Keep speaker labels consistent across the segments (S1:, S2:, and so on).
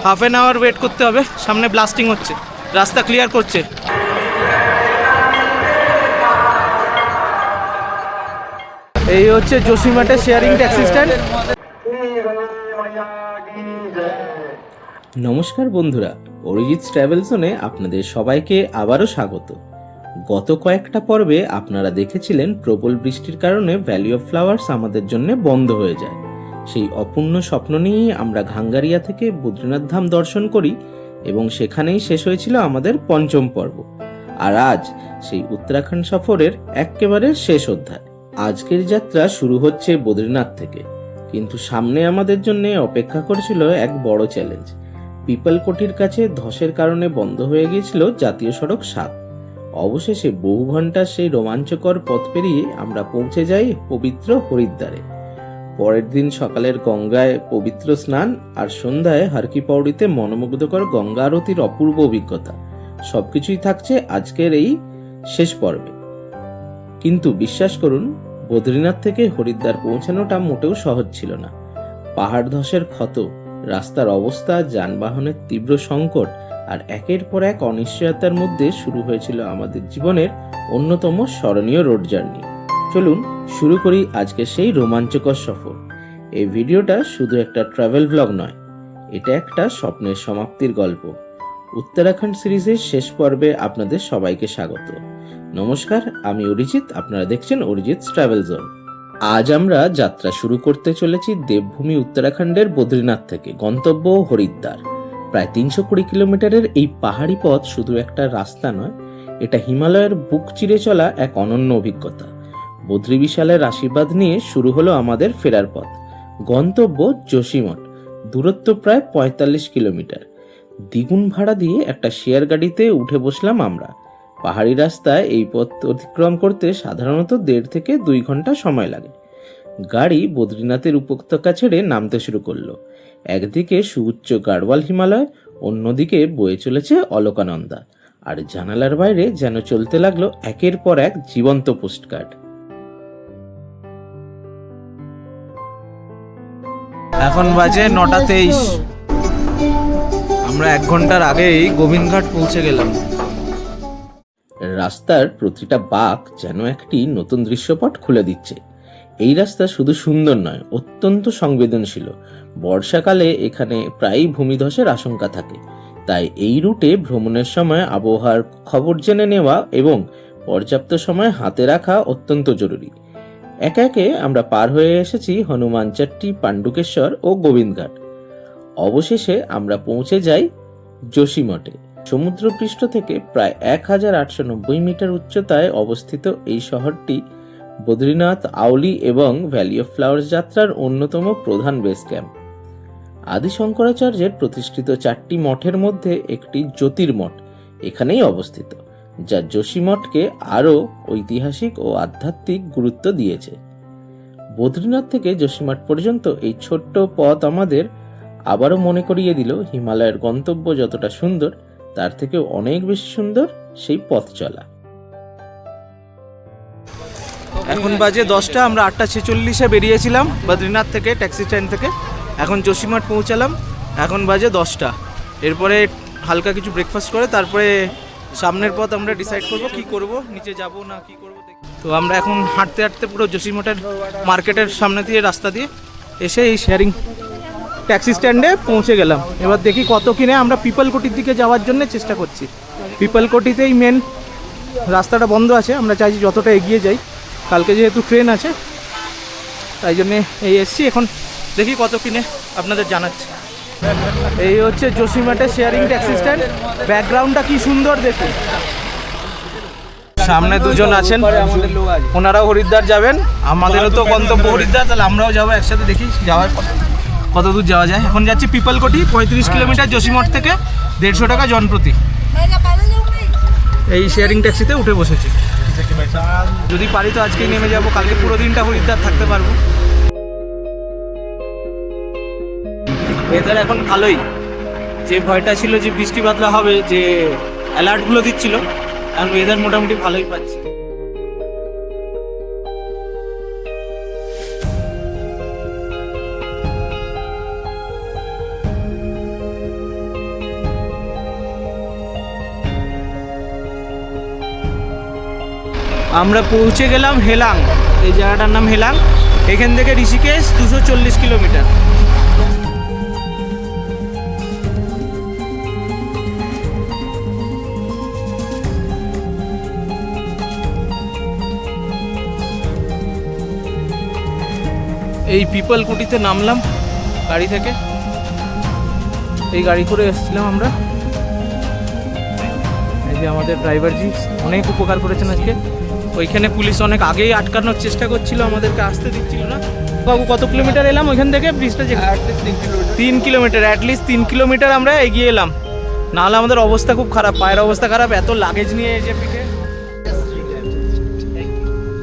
S1: Half an hour wait করতে হবে, সামনে ব্লাস্টিং হচ্ছে, রাস্তা ক্লিয়ার করছে। এই হচ্ছে জসিমাটের শেয়ারিং ট্যাক্সি স্ট্যান্ড।
S2: নমস্কার বন্ধুরা, অরিজিৎ ট্রাভেল জোনে আপনাদের সবাইকে আবারও স্বাগত। গত কয়েকটা পর্বে আপনারা দেখেছিলেন প্রবল বৃষ্টির কারণে ভ্যালি অফ ফ্লাওয়ার্স আমাদের জন্য বন্ধ হয়ে যায়। সেই অপূর্ণ স্বপ্ন নিয়েই আমরা ঘাঙ্গারিয়া থেকে বদ্রীনাথ ধাম দর্শন করি এবং সেখানেই শেষ হয়েছিল আমাদের পঞ্চম পর্ব। আর আজ সেই উত্তরাখণ্ড সফরের একেবারে শেষ অধ্যায়। আজকের যাত্রা শুরু হচ্ছে বদ্রীনাথ থেকে, কিন্তু সামনে আমাদের জন্য অপেক্ষা করেছিল এক বড় চ্যালেঞ্জ। পিপলকোটির কাছে ধসের কারণে বন্ধ হয়ে গিয়েছিল জাতীয় সড়ক 7। অবশেষে বহু ঘন্টার সেই রোমাঞ্চকর পথ পেরিয়ে আমরা পৌঁছে যাই পবিত্র হরিদ্বারে। পরের দিন সকালের গঙ্গায় পবিত্র স্নান আর সন্ধ্যায় হারকি পৌড়িতে মনোমুগ্ধকর গঙ্গা আরতির অপূর্ব অভিজ্ঞতা সবকিছুই থাকছে আজকের এই শেষ পর্বে। কিন্তু বিশ্বাস করুন, বদ্রীনাথ থেকে হরিদ্বার পৌঁছানোটা মোটেও সহজ ছিল না। পাহাড় ধসের ক্ষত, রাস্তার অবস্থা, যানবাহনের তীব্র সংকট আর একের পর এক অনিশ্চয়তার মধ্যে শুরু হয়েছিল আমাদের জীবনের অন্যতম স্মরণীয় রোড জার্নি। চলুন শুরু করি আজকে সেই রোমাঞ্চকর সফর। এই ভিডিওটা শুধু একটা ট্রাভেল ব্লগ নয়, এটা একটা স্বপ্নের সমাপ্তির গল্প। উত্তরাখণ্ড সিরিজের শেষ পর্বে আপনাদের সবাইকে স্বাগত। নমস্কার, আমি অরিজিৎ, আপনারা দেখছেন অরিজিৎ ট্রাভেল জোন। আজ আমরা যাত্রা শুরু করতে চলেছি দেবভূমি উত্তরাখণ্ডের বদ্রীনাথ থেকে, গন্তব্য হরিদ্বার। প্রায় 320 কিলোমিটারের এই পাহাড়ি পথ শুধু একটা রাস্তা নয়, এটা হিমালয়ের বুক চিরে চলা এক অনন্য অভিজ্ঞতা। বদ্রী বিশালের আশীর্বাদ নিয়ে শুরু হলো আমাদের ফেরার পথ। গন্তব্য জসিমঠ, দূরত্ব প্রায় 45 কিলোমিটার। দ্বিগুণ ভাড়া দিয়ে একটা শেয়ার গাড়িতে উঠে বসলাম আমরা। পাহাড়ি রাস্তায় এই পথ অতিক্রম করতে সাধারণত 1.5 থেকে 2 ঘন্টা সময় লাগে। গাড়ি বদ্রীনাথের উপত্যকা ছেড়ে নামতে শুরু করলো। একদিকে সুউচ্চ গাড়ওয়াল হিমালয়, অন্যদিকে বয়ে চলেছে অলকানন্দা, আর জানালার বাইরে যেন চলতে লাগলো একের পর এক জীবন্ত পোস্টকার্ড।
S1: এখন বাজে 9:23। আমরা 1 ঘন্টার আগেই গোবিন্দঘাট পৌঁছে গেলাম।
S2: রাস্তার প্রতিটা বাঁক যেন একটি নতুন দৃশ্যপট খুলে দিচ্ছে। এই রাস্তা শুধু সুন্দর নয়, অত্যন্ত সংবেদনশীল। বর্ষাকালে এখানে প্রায়ই ভূমিধসের আশঙ্কা থাকে, তাই এই রুটে ভ্রমণের সময় আবহাওয়ার খবর জেনে নেওয়া এবং পর্যাপ্ত সময় হাতে রাখা অত্যন্ত জরুরি। একে একে আমরা পার হয়ে এসেছি হনুমানচাট্টি, পাণ্ডুকেশ্বর ও গোবিন্দঘাট। অবশেষে আমরা পৌঁছে যাই জসিমঠে। সমুদ্রপৃষ্ঠ থেকে প্রায় 1890 মিটার উচ্চতায় অবস্থিত এই শহরটি বদ্রীনাথ, আউলি এবং ভ্যালি অফ ফ্লাওয়ার্স যাত্রার অন্যতম প্রধান বেস ক্যাম্প। আদি শঙ্করাচার্যের প্রতিষ্ঠিত 4টি মঠের মধ্যে একটি জ্যোতির্মঠ এখানেই অবস্থিত, যা জসিমঠকে আরও ঐতিহাসিক ও আধ্যাত্মিক গুরুত্ব দিয়েছে। বদ্রীনাথ থেকে জসিমঠ পর্যন্ত এই ছোট্ট পথ আমাদের আবারও মনে করিয়ে দিল হিমালয়ের গন্তব্য যতটা সুন্দর, তার থেকে অনেক বেশি সুন্দর সেই পথ চলা।
S1: এখন বাজে 10টা। আমরা 8:46-এ বেরিয়েছিলাম বদ্রীনাথ থেকে, ট্যাক্সি স্ট্যান্ড থেকে। এখন জসিমঠ পৌঁছালাম, এখন বাজে 10টা। এরপরে হালকা কিছু ব্রেকফাস্ট করে তারপরে সামনের পথ আমরা ডিসাইড করব কি করব, নিচে যাব না কি করব। তো আমরা এখন হাঁটতে হাঁটতে পুরো জসিমঠের মার্কেটের সামনে দিয়ে রাস্তা দিয়ে এসে এই শেয়ারিং ট্যাক্সি স্ট্যান্ডে পৌঁছে গেলাম। এবার দেখি কত কিনে আমরা পিপলকোটির দিকে যাওয়ার জন্য চেষ্টা করছি। পিপলকোটিতেই মেন রাস্তাটা বন্ধ আছে, আমরা চাইছি যতটা এগিয়ে যাই। কালকে যেহেতু ট্রেন আছে তাই জন্যে এই এসছি। এখন দেখি কত কিনে আপনাদের জানাচ্ছি। এই হচ্ছে জসিমঠের শেয়ারিং ট্যাক্সি স্ট্যান্ড। ব্যাকগ্রাউন্ডটা কি সুন্দর দেখুন। সামনে দুজন আছেন, ওনারাও হরিদ্বার যাবেন, আমাদেরও তো গন্তব্য হরিদ্বার, তাহলে আমরাও যাবো একসাথে। দেখি যাওয়ার কত দূর যাওয়া যায়। এখন যাচ্ছি পিপলকোটি, 35 কিলোমিটার জসিমঠ থেকে, 150 টাকা জনপ্রতি। এই শেয়ারিং ট্যাক্সিতে উঠে বসেছি। যদি পারি তো আজকেই নেমে যাব, কালকে পুরো দিনটা হরিদ্বার থাকতে পারবো। ওয়েদার এখন ভালোই। যে ভয়টা ছিল যে বৃষ্টি বাদলা হবে, যে অ্যালার্টগুলো দিচ্ছিল, এখন ওয়েদার মোটামুটি ভালোই পাচ্ছি। আমরা পৌঁছে গেলাম হেলাং, এই জায়গাটার নাম হেলাং। এখান থেকে ঋষিকেশ 240 কিলোমিটার। এই পিপল কুটিতে নামলাম গাড়ি থেকে, এই গাড়ি করে এসেছিলাম আমরা। এই যে আমাদের ড্রাইভারজি অনেক উপকার করেছেন আজকে। ওইখানে পুলিশ অনেক আগেই আটকানোর চেষ্টা করছিল, আমাদেরকে আসতে দিচ্ছিল না। বাবু কত কিলোমিটার এলাম ওইখান থেকে ব্রিজটা? 3 কিলোমিটার, অ্যাটলিস্ট 3 কিলোমিটার আমরা এগিয়ে এলাম। নাহলে আমাদের অবস্থা খুব খারাপ, পায়ের অবস্থা খারাপ, এত লাগেজ নিয়ে এই যে পিঠে।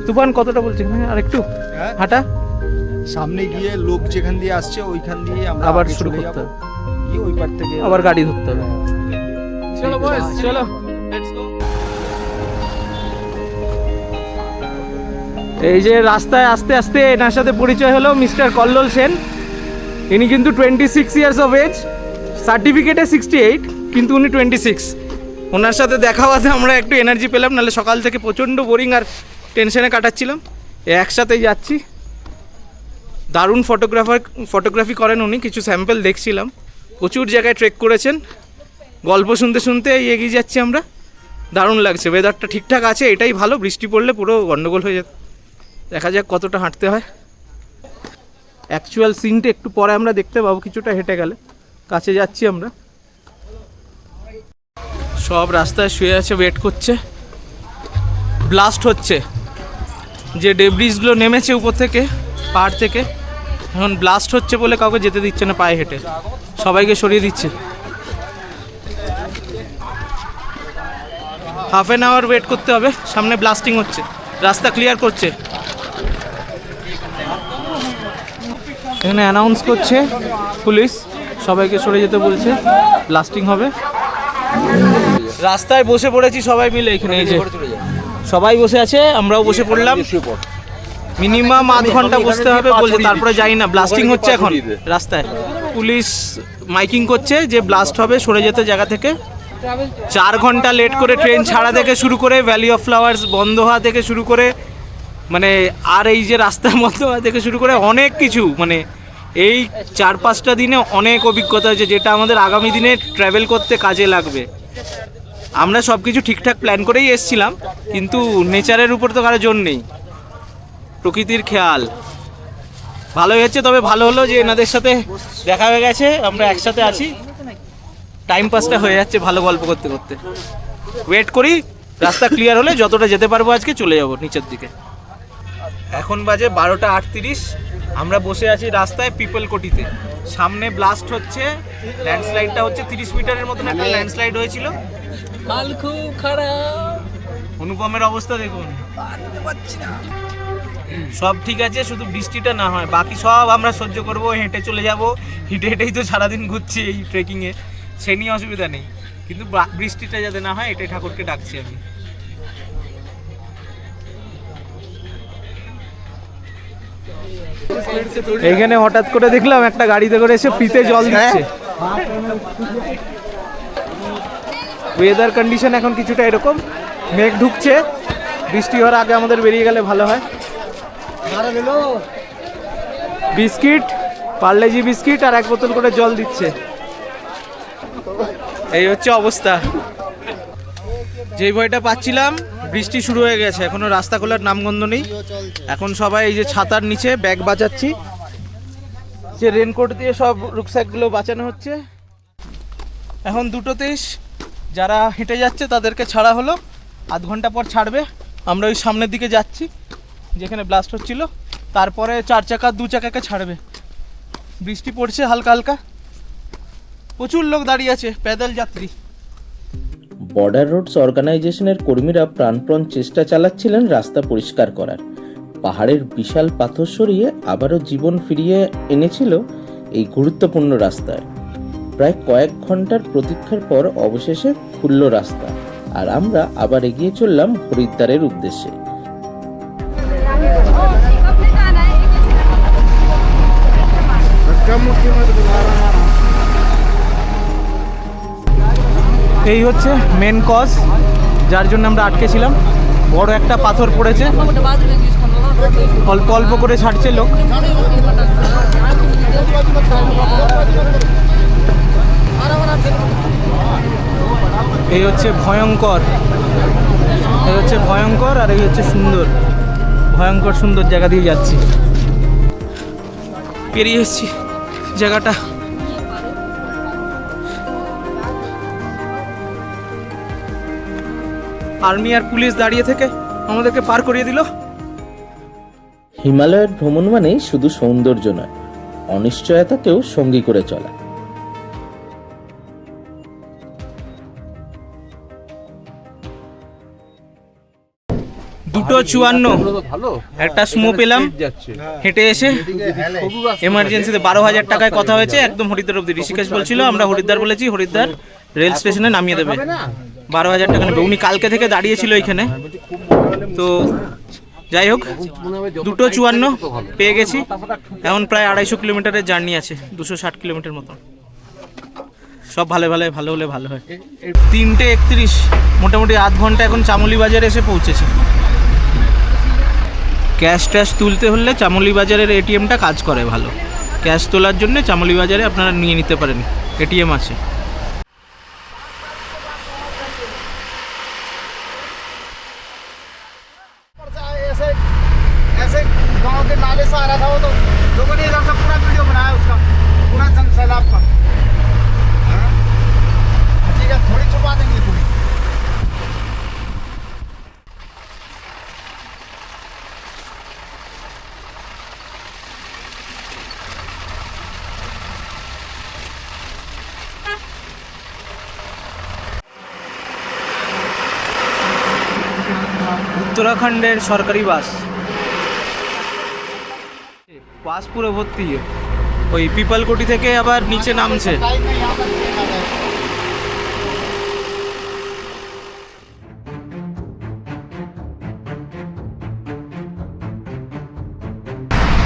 S1: তুফান কতটা বলছে আর একটু হাঁটা,
S3: সামনে গিয়ে লোক যেখান দিয়ে আসছে ওইখান দিয়ে আমরা
S1: আবার
S3: আগে
S1: শুরু
S3: চলে
S1: করতে
S3: যাবো।
S1: হবে,
S3: গিয়ে ওই পার থেকে
S1: আবার গাড়ি ধরতে হবে। চলো বয়স, চলো লেটস গো। এই যে রাস্তায় আস্তে আস্তে এনার সাথে পরিচয় হলো, মিস্টার কল্লোল সেন। ইনি কিন্তু 26 ইয়ার্স অফ এজ, সার্টিফিকেটে 68, কিন্তু উনি 26। ওনার সাথে দেখা হওয়াতে আমরা একটু এনার্জি পেলাম, নাহলে সকাল থেকে প্রচণ্ড বোরিং আর টেনশনে কাটাচ্ছিলাম। একসাথেই যাচ্ছি। দারুণ ফটোগ্রাফি করেন উনি, কিছু স্যাম্পল দেখছিলাম। প্রচুর জায়গায় ট্রেক করেছেন। গল্প শুনতে শুনতে এগিয়ে যাচ্ছি আমরা। দারুণ লাগছে, ওয়েদারটা ঠিকঠাক আছে, এটাই ভালো। বৃষ্টি পড়লে পুরো গন্ডগোল হয়ে যেত। দেখা যাক কতটা হাঁটতে হয়। অ্যাকচুয়াল সিনটা একটু পরে আমরা দেখতে পাবো, কিছুটা হেঁটে গেলে। কাছে যাচ্ছি আমরা। সব রাস্তায় শুয়ে আছে, ওয়েট করছে। ব্লাস্ট হচ্ছে, যে ডেব্রিজগুলো নেমেছে উপর থেকে, পাহাড় থেকে, এখন ব্লাস্ট হচ্ছে বলে কাউকে যেতে দিচ্ছে না পায়ে হেঁটে, সবাইকে সরিয়ে দিচ্ছে। হাফ অ্যান আওয়ার ওয়েট করতে হবে। সামনে ব্লাস্টিং হচ্ছে, রাস্তা ক্লিয়ার করছে। এখানে অ্যানাউন্স করছে পুলিশ, সবাইকে সরে যেতে বলছে, ব্লাস্টিং হবে। রাস্তায় বসে পড়েছি সবাই মিলে এখানে, এই যে সবাই বসে আছে, আমরাও বসে পড়লাম। মিনিমাম আধ ঘন্টা বসতে হবে বলছে, তারপরে যাই না। ব্লাস্টিং হচ্ছে এখন রাস্তায়, পুলিশ মাইকিং করছে যে ব্লাস্ট হবে, সরে যেতে জায়গা থেকে। 4 ঘন্টা লেট করে ট্রেন ছাড়া থেকে শুরু করে, ভ্যালি অফ ফ্লাওয়ার্স বন্ধ হওয়া থেকে শুরু করে, মানে আর এই যে রাস্তা বন্ধ হওয়া থেকে শুরু করে অনেক কিছু, মানে এই 4-5টা দিনে অনেক অভিজ্ঞতা হয়েছে, যেটা আমাদের আগামী দিনে ট্রাভেল করতে কাজে লাগবে। আমরা সব কিছু ঠিকঠাক প্ল্যান করেই এসেছিলাম, কিন্তু নেচারের উপর তো কারো জোর নেই, প্রকৃতির খেয়াল। ভালোই হচ্ছে, তবে ভালো হলো যে এনাদের সাথে দেখা হয়ে গেছে, আমরা একসাথে আছি, টাইম পাসটা হয়ে যাচ্ছে ভালো গল্প করতে করতে। ওয়েট করি, রাস্তা ক্লিয়ার হলে যতটা যেতে পারবো আজকে চলে যাব নিচের দিকে। এখন বাজে 12:38, আমরা বসে আছি রাস্তায় পিপল কোটিতে। সামনে ব্লাস্ট হচ্ছে, ল্যান্ডস্লাইডটা হচ্ছে 30 মিটারের মতন একটা ল্যান্ডস্লাইড হয়েছিল।
S4: হাল খুব খারাপ,
S1: অনুপমের অবস্থা দেখুন। সব ঠিক আছে, শুধু বৃষ্টিটা না হয়, বাকি সব আমরা সহ্য করব, হেঁটে চলে যাব। হেঁটে হেঁটেই তো সারাদিন ঘুরছি এই ট্রেকিংয়ে, সে নিয়ে অসুবিধা নেই, কিন্তু বৃষ্টিটা যাতে না হয় এটাই ঠাকুরকে ডাকছি আমি। এইখানে হঠাৎ করে দেখলাম একটা গাড়িতে করে এসে ফ্রিতে জল দিচ্ছে। ওয়েদার কন্ডিশন এখন কিছুটা এরকম, মেঘ ঢুকছে, বৃষ্টি হওয়ার আগে আমাদের বেরিয়ে গেলে ভালো হয়। বিস্কিট, পার্লেজি বিস্কিট আর 1 বোতল করে জল দিচ্ছে। এই হচ্ছে অবস্থা। যেই ভয়টা পাচ্ছিলাম, বৃষ্টি শুরু হয়ে গেছে, এখনো রাস্তা খোলার নামগন্ধ নেই। এখন সবাই এই যে ছাতার নিচে ব্যাগ বাঁচাচ্ছি, যে রেনকোট দিয়ে সব রুকস্যাকগুলো বাঁচানো হচ্ছে। এখন 2:23, যারা হেঁটে যাচ্ছে তাদেরকে ছাড়া হলো, আধ ঘন্টা পর ছাড়বে। আমরা ওই সামনের দিকে যাচ্ছি যেখানে ব্লাস্ট হচ্ছিল, তারপরে 4 চাকা 2 চাকাকে ছাড়বে। বৃষ্টি পড়ছে হালকা হালকা, প্রচুর লোক দাঁড়িয়ে আছে, প্যাদল যাত্রী।
S2: বর্ডার রোডস অর্গানাইজেশনের কর্মীরা প্রাণপণ চেষ্টা চালাচ্ছিলেন রাস্তা পরিষ্কার করার। পাহাড়ের বিশাল পাথর সরিয়ে আবারও জীবন ফিরিয়ে এনেছিল এই গুরুত্বপূর্ণ রাস্তায়। প্রায় কয়েক ঘন্টার প্রতীক্ষার পর অবশেষে খুলল রাস্তা, আর আমরা আবার এগিয়ে চললাম হরিদ্বারের উদ্দেশ্যে।
S1: এই হচ্ছে মেন কজ, যার জন্য আমরা আটকে ছিলাম। বড় একটা পাথর পড়েছে, অল্প অল্প করে ছাড়ছে লোক। এই হচ্ছে ভয়ঙ্কর, এই হচ্ছে ভয়ঙ্কর, আর এই হচ্ছে সুন্দর। ভয়ঙ্কর সুন্দর জায়গা দিয়ে যাচ্ছি, পেরিয়ে এসেছি জায়গাটা। আর্মি আর পুলিশ দাঁড়িয়ে থেকে আমাদেরকে পার করিয়ে দিল।
S2: হিমালয়ের ভ্রমণ মানে শুধু সৌন্দর্য নয়, অনিশ্চয়তাকেও সঙ্গী করে চলা।
S1: দুটো 54 একটা সুমো পেলাম হেঁটে এসে। এমার্জেন্সিতে 12,000 টাকায় কথা হয়েছে, একদম হরিদ্বার অব্দি। ঋষিকেশ বলছিল আমরা হরিদ্বার বলেছি, হরিদ্বার রেল স্টেশনে নামিয়ে দেবে, 12,000 টাকা নেবে। উনি কালকে থেকে দাঁড়িয়েছিল এখানে। তো যাই হোক, দুটো 54 পেয়ে গেছি। এখন প্রায় 250 কিলোমিটারের জার্নি আছে, 260 কিলোমিটার মতো। সব ভালো হলে ভালো হয়। 3:31, মোটামুটি আধ ঘন্টা এখন চামুলি বাজারে এসে পৌঁছেছি। ক্যাশ ট্যাশ তুলতে হলে চামুলি বাজারের এটিএমটা কাজ করে ভালো। ক্যাশ তোলার জন্য চামুলি বাজারে আপনারা নিয়ে নিতে পারেন, এটিএম আছে।
S3: ऐसे गांव के नाले से आ रहा था वो, तो लोगों ने इधर से पूरा वीडियो बनाया उसका, पूरा सैलाब का। हाँ? ठीक है, थोड़ी छुपा देंगे पूरी।
S1: উত্তরাখণ্ডের সরকারি বাস, বাস পুরো ভর্তি। ওই পিপালকোটি থেকে আবার নিচে নামছে।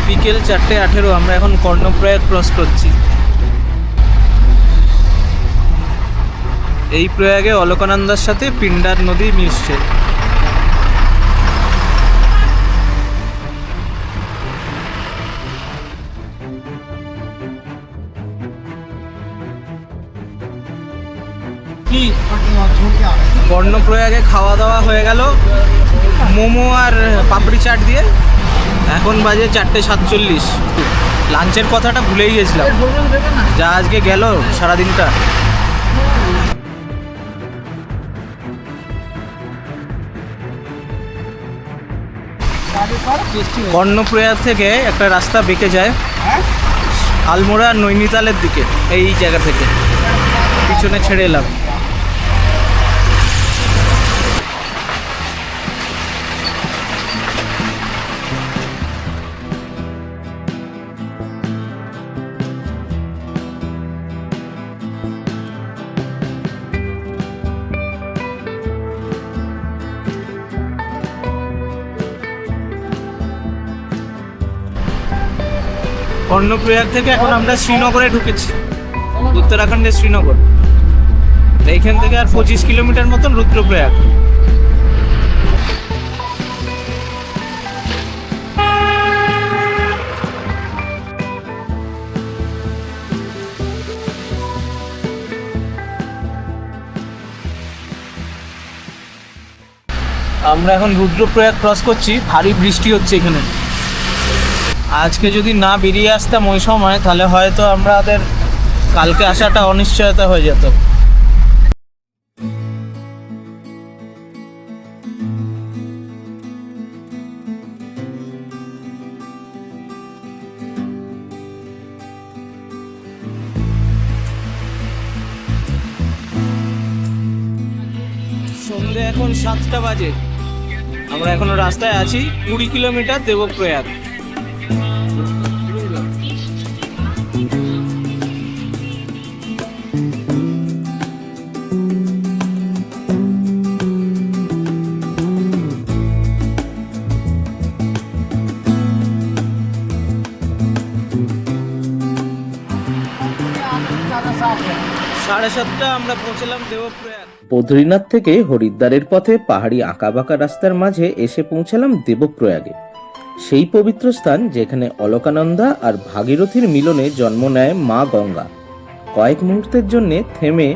S1: বিকেল 4:18, আমরা এখন কর্ণপ্রয়াগ ক্রস করছি। এই প্রয়াগে অলকানন্দার সাথে পিন্ডার নদী মিশছে। কর্ণপ্রয়াগে খাওয়া দাওয়া হয়ে গেল মোমো আর পাপড়ি চাট দিয়ে। এখন বাজে 4:47। লাঞ্চের কথাটা ভুলেই গেছিলাম, যা আজকে গেল সারাদিনটা। কর্ণপ্রয়াগ থেকে একটা রাস্তা বেঁকে যায় আলমোড়া নৈনিতালের দিকে। এই জায়গা থেকে পিছনে ছেড়ে এলাম। কর্ণপ্রয়াগ থেকে এখন আমরা শ্রীনগরে ঢুকেছি, উত্তরাখণ্ডের শ্রীনগর। এইখান থেকে আর 25 কিলোমিটার মতন রুদ্রপ্রয়াগ। আমরা এখন রুদ্রপ্রয়াগ ক্রস করছি। ভারী বৃষ্টি হচ্ছে এখানে। আজকে যদি না বেরিয়ে আসতাম ওই সময়, তাহলে হয়তো আমাদের কালকে আসাটা অনিশ্চয়তা হয়ে যেত। সন্ধ্যে এখন 7টা বাজে। আমরা এখনো রাস্তায় আছি। 20 কিলোমিটার দেবপ্রয়াগ। 7:30 আমরা পৌঁছলাম দেবপ্রয়াগ।
S2: বদ্রীনাথ থেকে হরিদ্বারের পথে পাহাড়ি আঁকাবাঁকা রাস্তার মাঝে এসে পৌঁছালাম দেবপ্রয়াগে, সেই পবিত্র স্থান যেখানে অলকানন্দা আর ভাগীরথীর মিলনে জন্ম নেয় মা গঙ্গা। কয়েক মুহূর্তের জন্য থেমে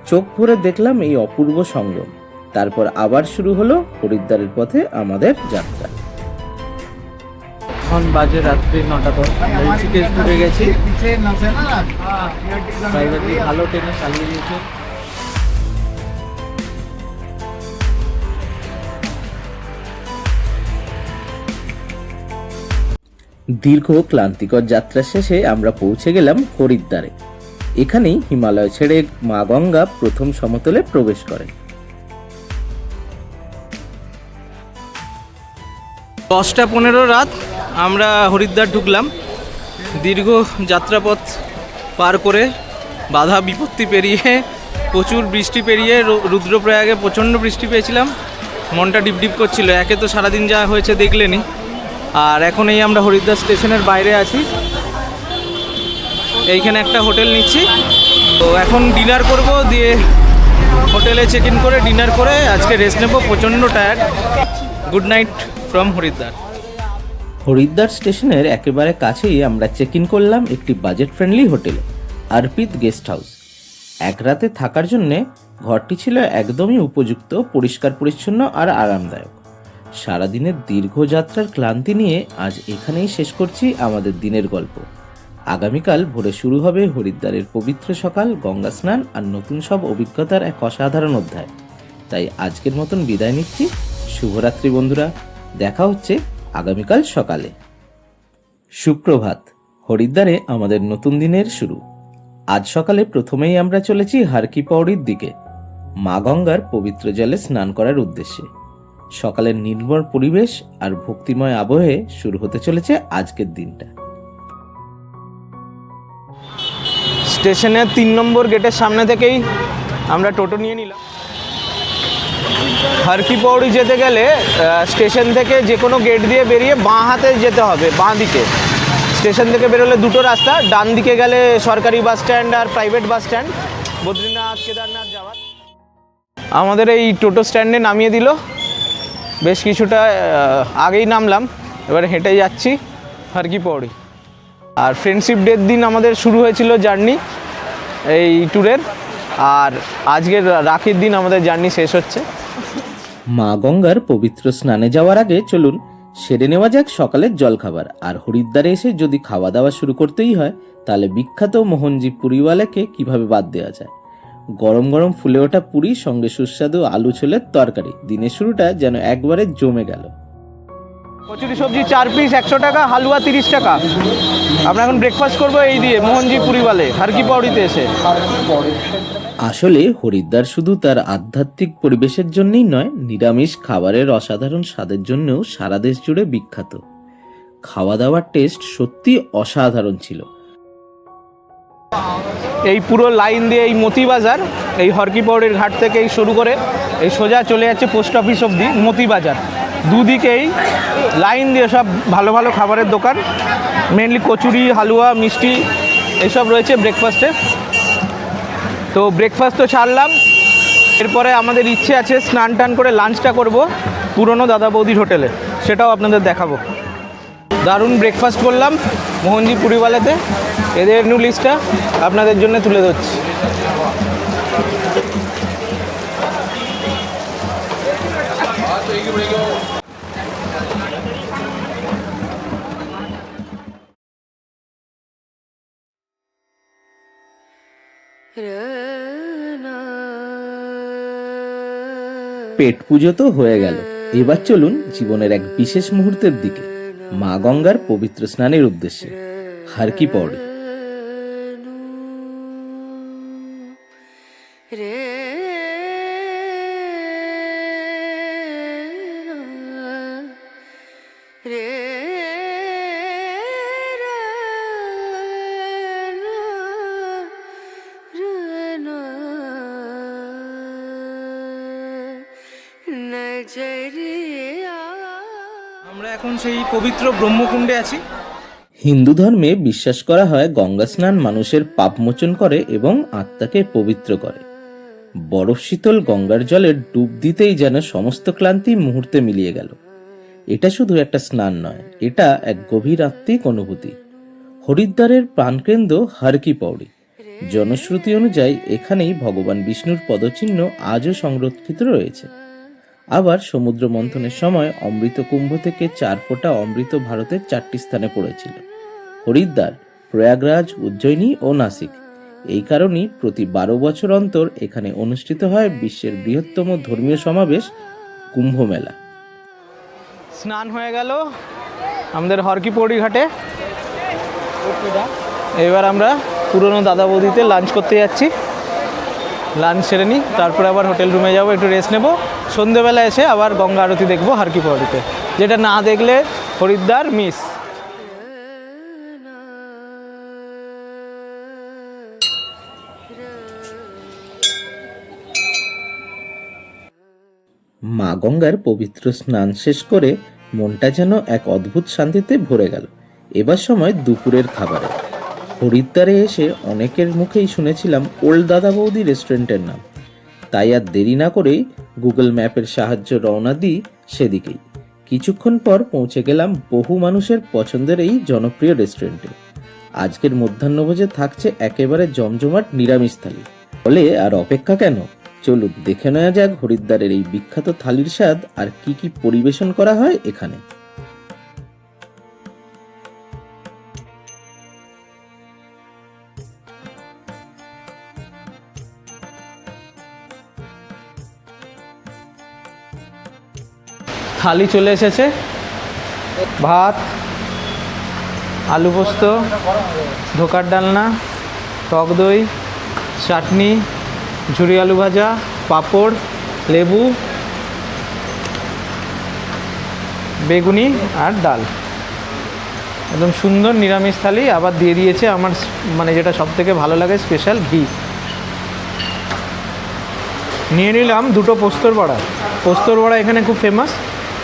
S2: চোখ ভরে দেখলাম এই অপূর্ব সঙ্গম। তারপর আবার শুরু হলো হরিদ্বারের পথে আমাদের যাত্রা।
S1: এখন বাজে রাত্রি 9:10। ঋষিকেশ ঢুকে গেছি।
S3: पीछे नसे ना
S1: ড্রাইভার ভালো ট্রেনে চালিয়ে দিয়েছে।
S2: দীর্ঘ ক্লান্তিকর যাত্রা শেষে আমরা পৌঁছে গেলাম হরিদ্বারে। এখানেই হিমালয় ছেড়ে মা গঙ্গা প্রথম সমতলে প্রবেশ করেন।
S1: 10:15 রাত আমরা হরিদ্বার ঢুকলাম। দীর্ঘ যাত্রাপথ পার করে, বাধা বিপত্তি পেরিয়ে, প্রচুর বৃষ্টি পেরিয়ে, রুদ্রপ্রয়াগে প্রচণ্ড বৃষ্টি পেয়েছিলাম। মনটা ডিপ করছিল, একে তো সারাদিন যা হয়েছে দেখলেনি। আর এখন এই আমরা হরিদ্বার স্টেশনের বাইরে আছি, এইখানে একটা হোটেল নিচ্ছি। তো এখন ডিনার করব, দিয়ে হোটেলে চেক ইন করে ডিনার করে আজকে রেস্ট নেব। প্রচণ্ড tired. Good night from Haridwar.
S2: Haridwar স্টেশনের একেবারে কাছেই আমরা চেক ইন করলাম একটি বাজেট ফ্রেন্ডলি হোটেলে, অর্পিত গেস্ট হাউস। এক রাতে থাকার জন্যে ঘরটি ছিল একদমই উপযুক্ত, পরিষ্কার পরিচ্ছন্ন আর আরামদায়ক। সারাদিনের দীর্ঘ যাত্রার ক্লান্তি নিয়ে আজ এখানেই শেষ করছি আমাদের দিনের গল্প। আগামীকাল ভোরে শুরু হবে হরিদ্বারের পবিত্র সকাল, গঙ্গা স্নান আর নতুন সব অভিজ্ঞতার এক অসাধারণ অধ্যায়। তাই আজকের মতন বিদায় নিচ্ছি। শুভরাত্রি বন্ধুরা, দেখা হচ্ছে আগামীকাল সকালে। সুপ্রভাত। হরিদ্বারে আমাদের নতুন দিনের শুরু। আজ সকালে প্রথমেই আমরা চলেছি হর কি পৌড়ির দিকে, মা গঙ্গার পবিত্র জলে স্নান করার উদ্দেশ্যে। সকালের নির্মল পরিবেশ আর ভক্তিময় আবহে শুরু হতে চলেছে আজকের দিনটা।
S1: স্টেশনের 3 নম্বর গেটের সামনে থেকেই আমরা টোটো নিয়ে নিলাম। হর কি পৌড়ি যেতে গেলে স্টেশন থেকে যে কোনো গেট দিয়ে বেরিয়ে বাঁ হাতে যেতে হবে, বাঁ দিকে। স্টেশন থেকে বেরোলে দুটো রাস্তা, ডান দিকে গেলে সরকারি বাস স্ট্যান্ড আর private bus stand, Badrinath Kedarnath যাওয়ার। আমাদের এই টোটো স্ট্যান্ডে নামিয়ে দিল, বেশ কিছুটা আগেই নামলাম। এবারে হেঁটে যাচ্ছি হর কি পৌড়ি। আর ফ্রেন্ডশিপ ডের দিন আমাদের শুরু হয়েছিল জার্নি এই ট্যুরের, আর আজকের রাখির দিন আমাদের জার্নি শেষ হচ্ছে।
S2: মা গঙ্গার পবিত্র স্নানে যাওয়ার আগে চলুন সেরে নেওয়া যাক সকালের জলখাবার। আর হরিদ্বারে এসে যদি খাওয়া দাওয়া শুরু করতেই হয়, তাহলে বিখ্যাত মোহনজি পুরিওয়ালাকে কিভাবে বাদ দেওয়া যায়। গরম গরম ফুলে ওঠা পুরি সঙ্গে সুস্বাদু আলু ছোলের তরকারি, দিনের শুরুটা যেন একবারে জমে গেল।
S1: কচুরি সবজি 4 পিস 100 টাকা, হালুয়া 30 টাকা। আমরা এখন ব্রেকফাস্ট করবো এই দিয়ে, মোহনজি পুরিওয়ালে হর কি পৌড়িতে এসে।
S2: আসলে হরিদ্বার শুধু তার আধ্যাত্মিক পরিবেশের জন্যই নয়, নিরামিষ খাবারের অসাধারণ স্বাদের জন্যও সারা দেশ জুড়ে বিখ্যাত। খাওয়া দাওয়ার টেস্ট সত্যি অসাধারণ ছিল।
S1: এই পুরো লাইন দিয়ে এই মতিবাজার, এই হর কি পৌড়ির ঘাট থেকেই শুরু করে এই সোজা চলে যাচ্ছে পোস্ট অফিস অবধি মতিবাজার। দুদিকেই লাইন দিয়ে সব ভালো ভালো খাবারের দোকান, মেনলি কচুরি, হালুয়া, মিষ্টি এইসব রয়েছে ব্রেকফাস্টে। তো ব্রেকফাস্ট তো ছাড়লাম, এরপরে আমাদের ইচ্ছে আছে স্নান টান করে লাঞ্চটা করব পুরনো দাদা বৌদির হোটেলে, সেটাও আপনাদের দেখাবো। দারুণ ব্রেকফাস্ট করলাম মোহনজি পুরিওয়ালাতে। এদের মেনু লিস্টটা আপনাদের জন্য তুলে ধরছি।
S2: পেট পুজো তো হয়ে গেল, এবার চলুন জীবনের এক বিশেষ মুহূর্তের দিকে, মা গঙ্গার পবিত্র স্নানের উদ্দেশ্যে হর কি পৌড়ি।
S1: আমরা এখন সেই পবিত্র ব্রহ্মকুণ্ডে আছি।
S2: হিন্দু ধর্মে বিশ্বাস করা হয় গঙ্গা স্নান মানুষের পাপমোচন করে এবং আত্মাকে পবিত্র করে। বরফ শীতল গঙ্গার জলে ডুব দিতেই যেন সমস্ত ক্লান্তি মুহূর্তে মিলিয়ে গেল। এটা শুধু একটা স্নান নয়, এটা এক গভীর আত্মিক অনুভূতি। হরিদ্বারের প্রাণকেন্দ্র হর কি পৌড়ি। জনশ্রুতি অনুযায়ী এখানেই ভগবান বিষ্ণুর পদচিহ্ন আজও সংরক্ষিত রয়েছে। আবার সমুদ্র মন্থনের সময় অমৃত কুম্ভ থেকে 4 ফোঁটা অমৃত ভারতের 4টি স্থানে পড়েছিল: হরিদ্বার, প্রয়াগরাজ, উজ্জয়িনী ও নাসিক। এই কারণেই প্রতি 12 বছর অন্তর এখানে অনুষ্ঠিত হয় বিশ্বের বৃহত্তম ধর্মীয় সমাবেশ কুম্ভ মেলা।
S1: স্নান হয়ে গেল আমাদের হর কি পৌড়ি ঘাটে। এবার আমরা পুরনো দাদা বৌদিতে লাঞ্চ করতে যাচ্ছি। লাঞ্চ সেরে নিই, তারপরে আবার হোটেল রুমে যাবো, একটু রেস্ট নেবো। সন্ধেবেলা এসে আবার গঙ্গা আরতি দেখবো হর কি পৌড়িতে, যেটা না দেখলে হরিদ্বার মিস।
S2: মা গঙ্গার পবিত্র স্নান শেষ করে মনটা যেন এক অদ্ভুত শান্তিতে ভরে গেল। এবার সময় দুপুরের খাবারে। হরিদ্বারে এসে অনেকের মুখেই শুনেছিলাম ওল্ড দাদা বৌদি রেস্টুরেন্টের নাম, তাই আর দেরি না করেই গুগল ম্যাপের সাহায্যে রওনা দিই সেদিকেই। কিছুক্ষণ পর পৌঁছে গেলাম বহু মানুষের পছন্দের এই জনপ্রিয় রেস্টুরেন্টে। আজকের মধ্যাহ্নভোজে থাকছে একেবারে জমজমাট নিরামিষ থালি। বলে আর অপেক্ষা কেন, চলুন দেখে নেওয়া যাক হরিদ্বারের এই বিখ্যাত থালির স্বাদ আর কি কি পরিবেশন করা হয় এখানে।
S1: থালি চলে এসেছে, ভাত, আলু পোস্ত, ধোকার ডালনা, টক দই, চাটনি, ঝুরি আলু ভাজা, পাঁপড়, লেবু, বেগুনি আর ডাল। একদম সুন্দর নিরামিষ থালি। আবার দিয়ে দিয়েছে আমার মানে যেটা সব থেকে ভালো লাগে, স্পেশাল ঘি। নিয়ে নিলাম 2টো পোস্তর বড়া। পোস্তর বড়া এখানে খুব ফেমাস,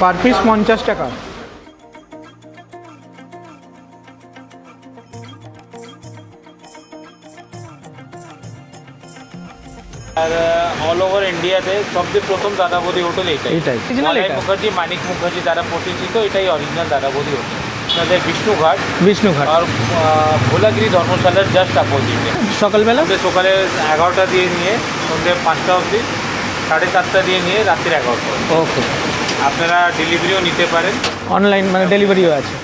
S1: পার পিস 50 টাকা।
S5: আর অল ওভার ইন্ডিয়াতে সবচেয়ে প্রথম দাদা বৌদি হোটেল
S1: এটাই।
S5: মলাই মুখার্জি, মানিক মুখার্জি দ্বারা প্রতিষ্ঠিত, এটাই অরিজিনাল দাদা বৌদি হোটেল। আমাদের বিষ্ণুঘাট আর ভোলাগিরি ধর্মশালার জাস্ট অপোজিটে।
S1: সকালবেলা
S5: সকালে 11টা দিয়ে নিয়ে সন্ধ্যে 5টা অবধি, 7:30 দিয়ে নিয়ে রাত্রির 11টা।
S1: ওকে,
S5: আপনারা ডেলিভারিও নিতে পারেন,
S1: অনলাইন মানে ডেলিভারিও আছে।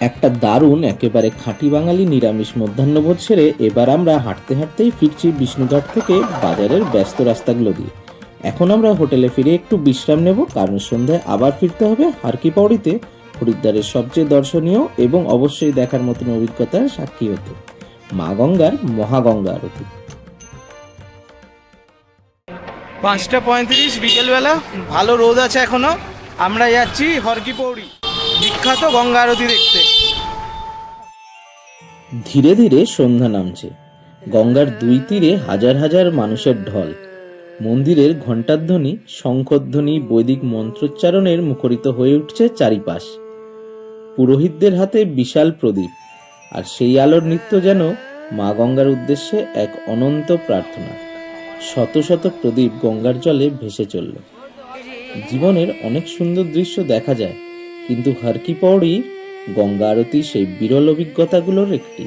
S2: একটা দারুণ একেবারে খাঁটি বাঙালি নিরামিষ মধ্যাহ্নভোজ সেরে এবার আমরা হাঁটতে হাঁটতেই ফিরছি বিষ্ণুঘাট থেকে বাজারের ব্যস্ত রাস্তাগুলো দিয়ে। এখন আমরা হোটেলে ফিরে একটু বিশ্রাম নেব, কারণ সন্ধ্যায় আবার ফিরতে হবে হর কি পৌড়িতে, হরিদ্বারের সবচেয়ে দর্শনীয় এবং অবশ্যই দেখার মতন অভিজ্ঞতার সাক্ষী হতে, মা গঙ্গার মহাগঙ্গা আরতি।
S1: 5:35 বিকেলবেলা, ভালো রোদ আছে এখনো। আমরা যাচ্ছি হর কি পৌড়ি, বিখ্যাত গঙ্গা আরতি দেখতে।
S2: ধীরে ধীরে সন্ধ্যা নামছে। গঙ্গার দুই তীরে হাজার হাজার মানুষের ঢল। মন্দিরের ঘণ্টাধ্বনি, শঙ্খধ্বনি, বৈদিক মন্ত্রোচ্চারণের মুখরিত হয়ে উঠছে চারিপাশ। পুরোহিতদের হাতে বিশাল প্রদীপ, আর সেই আলোর নৃত্য যেন মা গঙ্গার উদ্দেশ্যে এক অনন্ত প্রার্থনা। শত শত প্রদীপ গঙ্গার জলে ভেসে চলল। জীবনের অনেক সুন্দর দৃশ্য দেখা যায়, কিন্তু হর কি পৌড়ি গঙ্গা আরতি সেই বিরল অভিজ্ঞতাগুলোর একটি,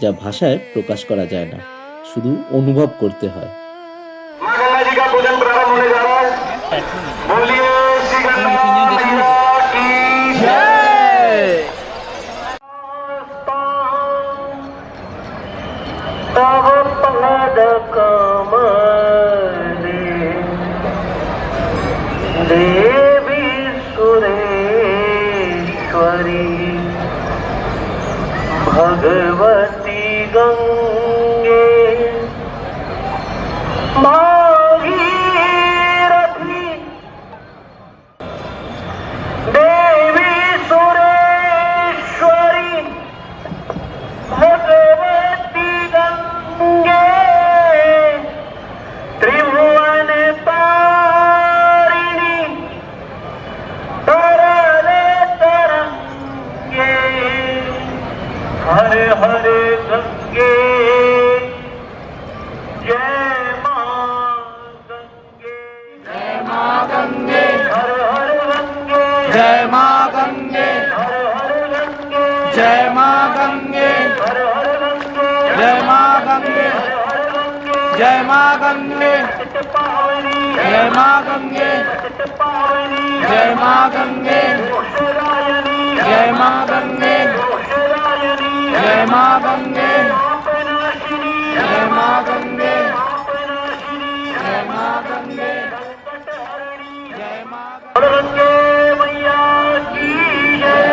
S2: যা ভাষায় প্রকাশ করা যায় না, শুধু অনুভব করতে হয়।
S6: देवी सुरेश्वरी भगवती गंगे भागीरथी, देवी सुरेश्वरी भगवती गंगे त्रिभुवन तारिणी तरले तरंगे हरे गंगे जय मां गंगे जय मां गंगे हर हर गंगे
S1: जय माँ गंगे
S6: हर हर गंगे
S1: जय माँ गंगे
S6: हर हर गंगे
S1: जय माँ गंगे
S6: हर हर गंगे
S1: जय माँ गंगे
S6: पावनी
S1: जय माँ गंगे
S6: पावनी
S1: जय माँ गंगे
S6: मोक्षदायिनी
S1: जय माँ गंगे
S6: मोक्षदायिनी
S1: जय माँ गंगे
S6: पापनाशिनी
S1: जय माँ गंगे
S6: पापनाशिनी
S1: जय माँ गंगे
S6: संकटहरिणी
S1: जय माँ
S6: हर गंगे मैया की जय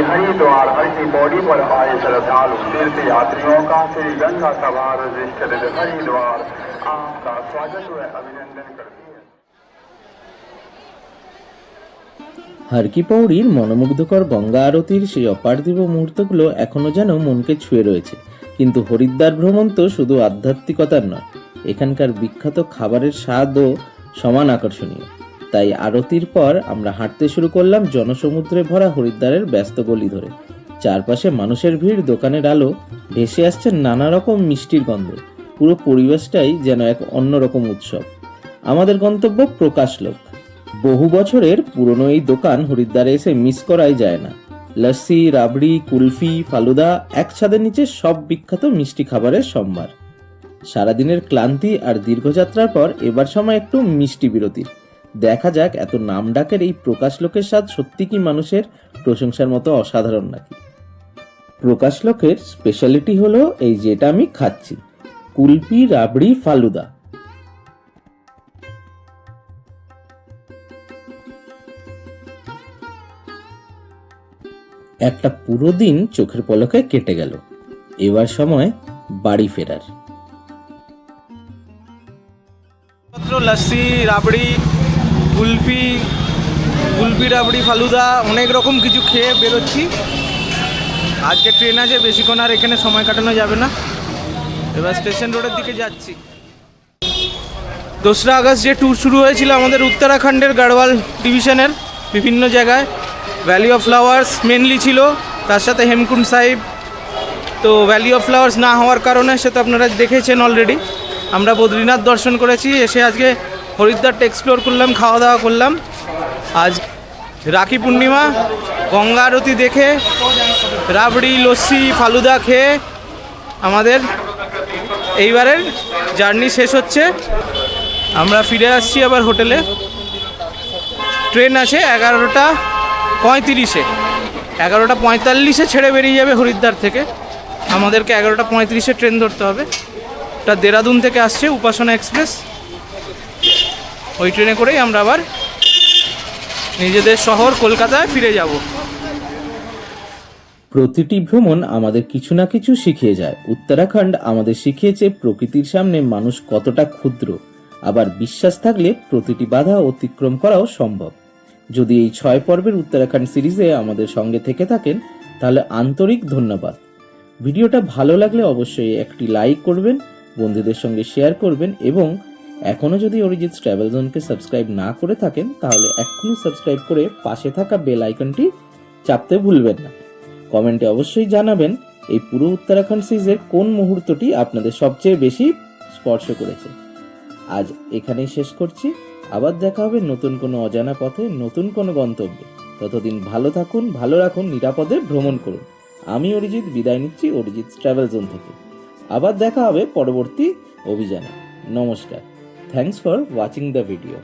S6: हरिद्वार हरि पौड़ी पर आए श्रद्धालु तीर्थ यात्रियों का श्री गंगा सभा रजिस्टर हरिद्वार आपका स्वागत व अभिनंदन करती है।
S2: হারকি পৌড়ির মনোমুগ্ধকর গঙ্গা আরতির সেই অপার্থিব মুহূর্তগুলো এখনো যেন মনকে ছুঁয়ে রয়েছে। কিন্তু হরিদ্বার ভ্রমণ তো শুধু আধ্যাত্মিকতার নয়, এখানকার বিখ্যাত খাবারের স্বাদও সমান আকর্ষণীয়। তাই আরতির পর আমরা হাঁটতে শুরু করলাম জনসমুদ্রে ভরা হরিদ্বারের ব্যস্ত গলি ধরে। চারপাশে মানুষের ভিড়, দোকানের আলো, ভেসে আসছে নানা রকম মিষ্টির গন্ধ। পুরো পরিবেশটাই যেন এক অন্যরকম উৎসব। আমাদের গন্তব্য প্রকাশলোক। বহু বছরের পুরনো এই দোকান হরিদ্বারে এসে মিস করাই যায় না। লস্যি, রাবড়ি, কুলফি, ফালুদা, এক ছাদের নিচে সব বিখ্যাত মিষ্টি খাবারের সম্ভার। সারাদিনের ক্লান্তি আর দীর্ঘযাত্রার পর এবার সময় একটু মিষ্টি বিরতির। দেখা যাক এত নামডাকের এই প্রকাশলোকের স্বাদ সত্যি কি মানুষের প্রশংসার মতো অসাধারণ নাকি। প্রকাশলোকের স্পেশালিটি হলো এই যেটা আমি খাচ্ছি, কুলফি, রাবড়ি, ফালুদা। একটা পুরো দিন চোখের পলকে কেটে গেল। এবার সময় বাড়ি ফেরার।
S1: লস্যি, রাবড়ি, কুলফি, রাবড়ি, ফালুদা, অনেক রকম কিছু খেয়ে বেরোচ্ছি। আজকে ট্রেন আছে, বেশিক্ষণ আর এখানে সময় কাটানো যাবে না। এবার স্টেশন রোডের দিকে যাচ্ছি। 2রা আগস্ট যে ট্যুর শুরু হয়েছিল আমাদের উত্তরাখণ্ডের গাড়ওয়াল ডিভিশনের বিভিন্ন জায়গায়, ভ্যালি অফ ফ্লাওয়ার্স মেনলি ছিল, তার সাথে হেমকুণ্ড সাহিব। তো ভ্যালি অফ ফ্লাওয়ার্স না হওয়ার কারণে সে তো আপনারা দেখেছেন অলরেডি। আমরা বদ্রীনাথ দর্শন করেছি, এসে আজকে হরিদ্বারটা এক্সপ্লোর করলাম, খাওয়া দাওয়া করলাম। আজ রাখি পূর্ণিমা, গঙ্গা আরতি দেখে, রাবড়ি, লস্যি, ফালুদা খেয়ে আমাদের এইবারের জার্নি শেষ হচ্ছে। আমরা ফিরে আসছি আবার হোটেলে। ট্রেন আছে 11টা 35-এ। 11:45 ছেড়ে বেরিয়ে যাবে হরিদ্বার থেকে। আমাদেরকে 11:35 ট্রেন ধরতে হবে। এটা দেরাদুন থেকে আসছে উপাসনা এক্সপ্রেস। ওই ট্রেনে করেই আমরা আবার নিজেদের শহর কলকাতায় ফিরে যাব।
S2: প্রতিটি ভ্রমণ আমাদের কিছু না কিছু শিখিয়ে যায়। উত্তরাখণ্ড আমাদের শিখিয়েছে প্রকৃতির সামনে মানুষ কতটা ক্ষুদ্র, আবার বিশ্বাস থাকলে প্রতিটি বাধা অতিক্রম করাও সম্ভব। যদি এই 6 পর্বের উত্তরাখণ্ড সিরিজে আমাদের সঙ্গে থেকে থাকেন তাহলে আন্তরিক ধন্যবাদ। ভিডিওটা ভালো লাগলে অবশ্যই একটি লাইক করবেন, বন্ধুদের সঙ্গে শেয়ার করবেন এবং এখনও যদি অরিজিৎস ট্রাভেল জোনকে সাবস্ক্রাইব না করে থাকেন তাহলে এক্ষুনি সাবস্ক্রাইব করে পাশে থাকা বেল আইকনটি চাপতে ভুলবেন না। কমেন্টে অবশ্যই জানাবেন এই পুরো উত্তরাখণ্ড সিরিজের কোন মুহূর্তটি আপনাদের সবচেয়ে বেশি স্পর্শ করেছে। আজ এখানেই শেষ করছি। আবার দেখা হবে নতুন কোনো অজানা পথে, নতুন কোনো গন্তব্যে। ততদিন ভালো থাকুন, ভালো রাখুন, নিরাপদে ভ্রমণ করুন। আমি অরিজিৎ বিদায় নিচ্ছি অরিজিৎস ট্রাভেল জোন থেকে। আবার দেখা হবে পরবর্তী অভিযানে। নমস্কার। Thanks for watching the video.